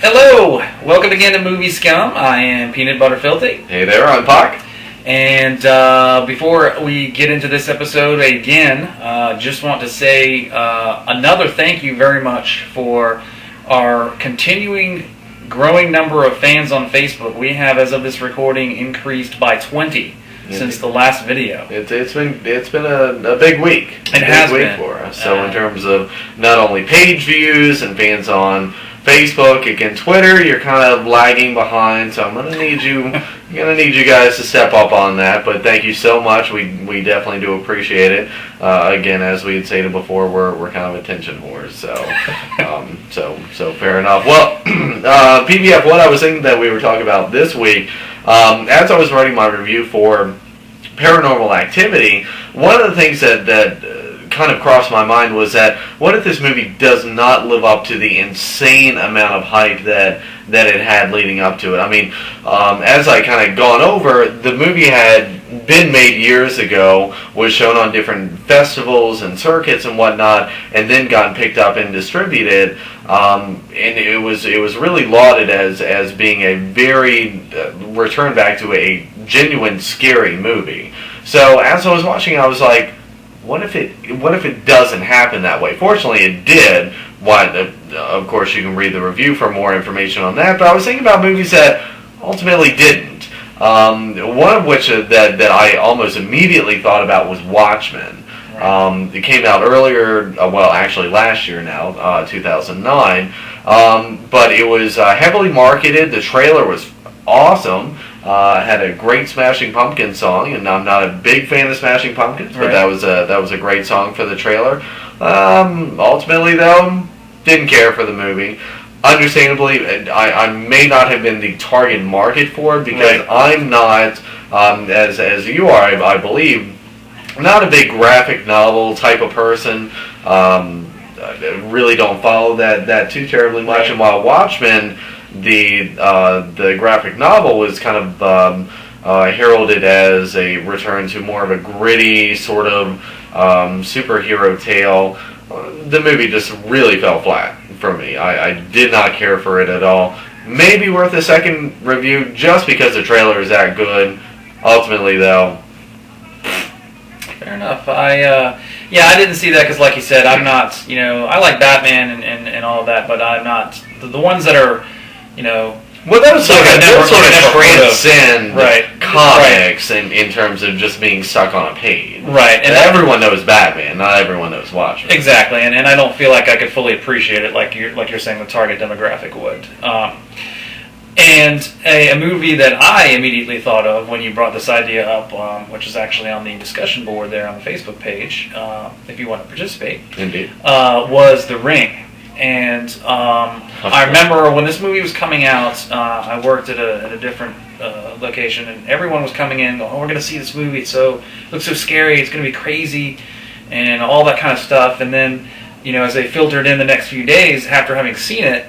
Hello! Welcome again to Movie Scum. I am Peanut Butter Filthy. Hey there, I'm Puck. And before we get into this episode again, just want to say another thank you very much for our continuing growing number of fans on Facebook. We have, as of this recording, increased by 20 since the last video. It's been a big week. It has been for us. So in terms of not only page views and fans on Facebook, again Twitter, you're kind of lagging behind. So I'm gonna need you guys to step up on that. But thank you so much. We definitely do appreciate it. Again, as we had stated before, we're kind of attention whores. So so fair enough. Well, PBF, what I was thinking that we were talking about this week, as I was writing my review for Paranormal Activity, one of the things that kind of crossed my mind was that what if this movie does not live up to the insane amount of hype that it had leading up to it? I mean, as I kind of gone over, the movie had been made years ago, was shown on different festivals and circuits and whatnot, and then gotten picked up and distributed. And it was really lauded as being a very return back to a genuine scary movie. So as I was watching, I was like, what if it doesn't happen that way? Fortunately, it did. Of course, you can read the review for more information on that. But I was thinking about movies that ultimately didn't. One of which that I almost immediately thought about was Watchmen. Right. It came out earlier, actually last year now, 2009. But it was heavily marketed. The trailer was awesome. Had a great Smashing Pumpkins song, and I'm not a big fan of Smashing Pumpkins, but that was a great song for the trailer. Ultimately, though, didn't care for the movie. Understandably, I may not have been the target market for it because I'm not, as you are, I believe, not a big graphic novel type of person. I really don't follow that too terribly much. Right. And while Watchmen, the graphic novel was kind of heralded as a return to more of a gritty sort of superhero tale, the movie just really fell flat for me. I did not care for it at all. Maybe worth a second review just because the trailer is that good. Ultimately, though, fair enough. I didn't see that because, like you said, I'm not, I like Batman and all of that, but I'm not the ones that are, well, those sort of transcend comics right. in terms of just being stuck on a page. Right. And everyone knows Batman, not everyone knows Watchmen. Exactly, and I don't feel like I could fully appreciate it like you're saying the target demographic would. And a movie that I immediately thought of when you brought this idea up, which is actually on the discussion board there on the Facebook page, if you want to participate, indeed, was The Ring. And I remember when this movie was coming out, I worked at a different location, and everyone was coming in, going, "Oh, we're going to see this movie. It looks so scary. It's going to be crazy," and all that kind of stuff. And then, as they filtered in the next few days after having seen it,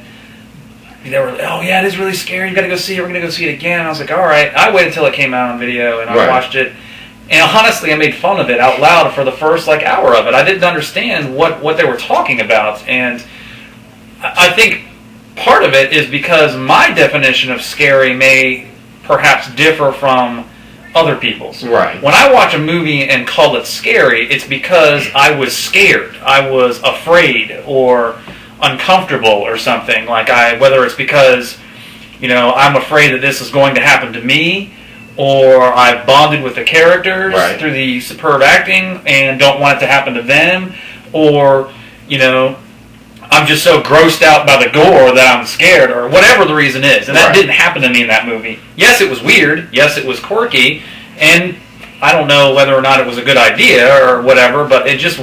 they were, "Oh yeah, it is really scary. You got to go see it. We're going to go see it again." And I was like, "All right." I waited until it came out on video, and I watched it. And honestly, I made fun of it out loud for the first hour of it. I didn't understand what they were talking about, and I think part of it is because my definition of scary may perhaps differ from other people's. Right. When I watch a movie and call it scary, it's because I was scared, I was afraid, or uncomfortable, or something. Whether it's because, I'm afraid that this is going to happen to me, or I've bonded with the characters through the superb acting and don't want it to happen to them, or, I'm just so grossed out by the gore that I'm scared, or whatever the reason is. And that didn't happen to me in that movie. Yes, it was weird. Yes, it was quirky. And I don't know whether or not it was a good idea or whatever, but it just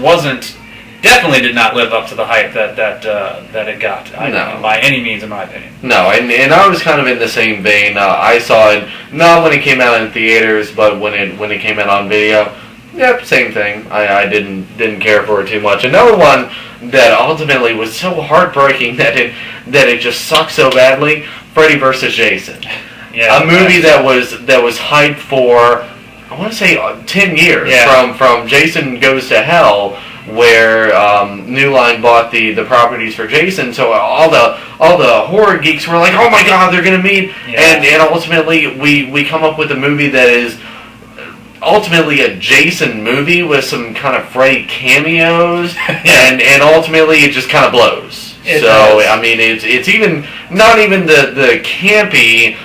definitely did not live up to the hype that it got. By any means, in my opinion. No, and I was kind of in the same vein. I saw it not when it came out in theaters, but when it came out on video. Yep, same thing. I didn't care for it too much. Another one that ultimately was so heartbreaking that it just sucked so badly. Freddy vs. Jason. Yeah, a movie that was hyped for, I want to say 10 years. Yeah. From Jason Goes to Hell where New Line bought the properties for Jason. So all the horror geeks were like, "Oh my God, they're gonna meet!" And ultimately, we come up with a movie that is ultimately a Jason movie with some kind of Freddy cameos, and ultimately it just kind of blows. I mean, it's even not even the campy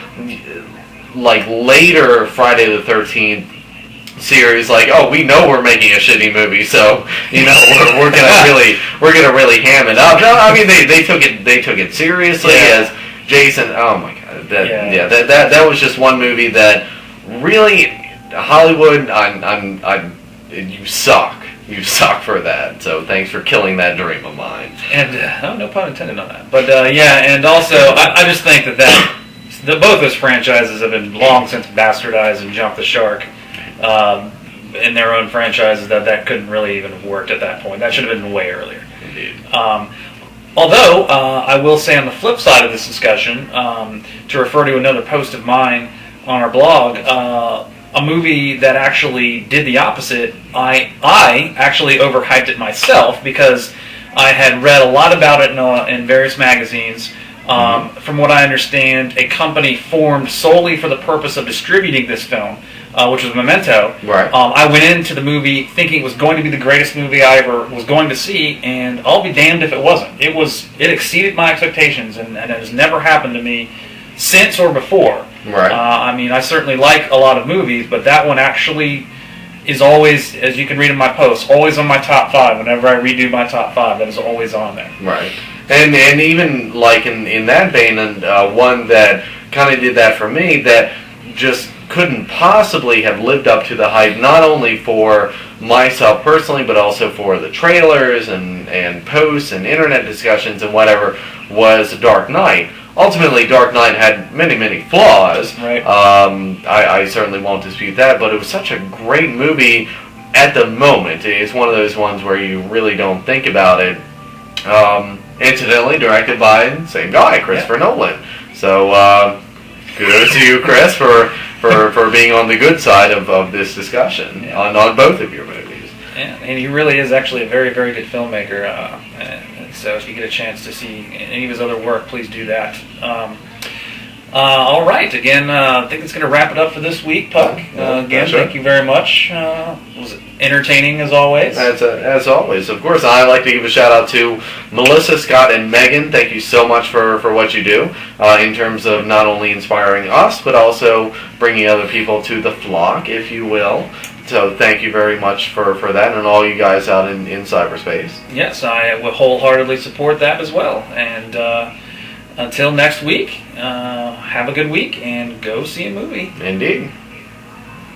like later Friday the 13th series, like, oh, we know we're making a shitty movie, so we're gonna really ham it up. No, I mean they took it seriously as Jason. Oh my God, that was just one movie that really Hollywood. You suck. You suck for that. So thanks for killing that dream of mine. And no pun intended on that. But and also I just think that both those franchises have been long since bastardized and jumped the shark in their own franchises. That couldn't really even have worked at that point. That should have been way earlier. Indeed. Although I will say on the flip side of this discussion, to refer to another post of mine on our blog, a movie that actually did the opposite. I actually overhyped it myself because I had read a lot about it in various magazines. From what I understand, a company formed solely for the purpose of distributing this film, which was Memento. Right. I went into the movie thinking it was going to be the greatest movie I ever was going to see, and I'll be damned if it wasn't. It exceeded my expectations, and it has never happened to me since or before. Right. I mean, I certainly like a lot of movies, but that one actually is always, as you can read in my posts, always on my top 5. Whenever I redo my top 5, that is always on there. Right. And even like in that vein, and one that kind of did that for me, that just couldn't possibly have lived up to the hype, not only for myself personally, but also for the trailers and posts and internet discussions and whatever, was Dark Knight. Ultimately, Dark Knight had many flaws. Right. I certainly won't dispute that, but it was such a great movie at the moment. It's one of those ones where you really don't think about it. Incidentally, directed by the same guy, Christopher Nolan. So, kudos to you, Chris, for being on the good side of this discussion on both of your movies. Yeah, and he really is actually a very, very good filmmaker. So if you get a chance to see any of his other work, please do that. All right. Again, I think it's going to wrap it up for this week, Puck. Again, thank you very much. Was it entertaining as always? As always. Of course, I'd like to give a shout out to Melissa, Scott, and Megan. Thank you so much for what you do in terms of not only inspiring us, but also bringing other people to the flock, if you will. So thank you very much for that, and all you guys out in cyberspace. Yes, I would wholeheartedly support that as well. And until next week, have a good week and go see a movie. Indeed.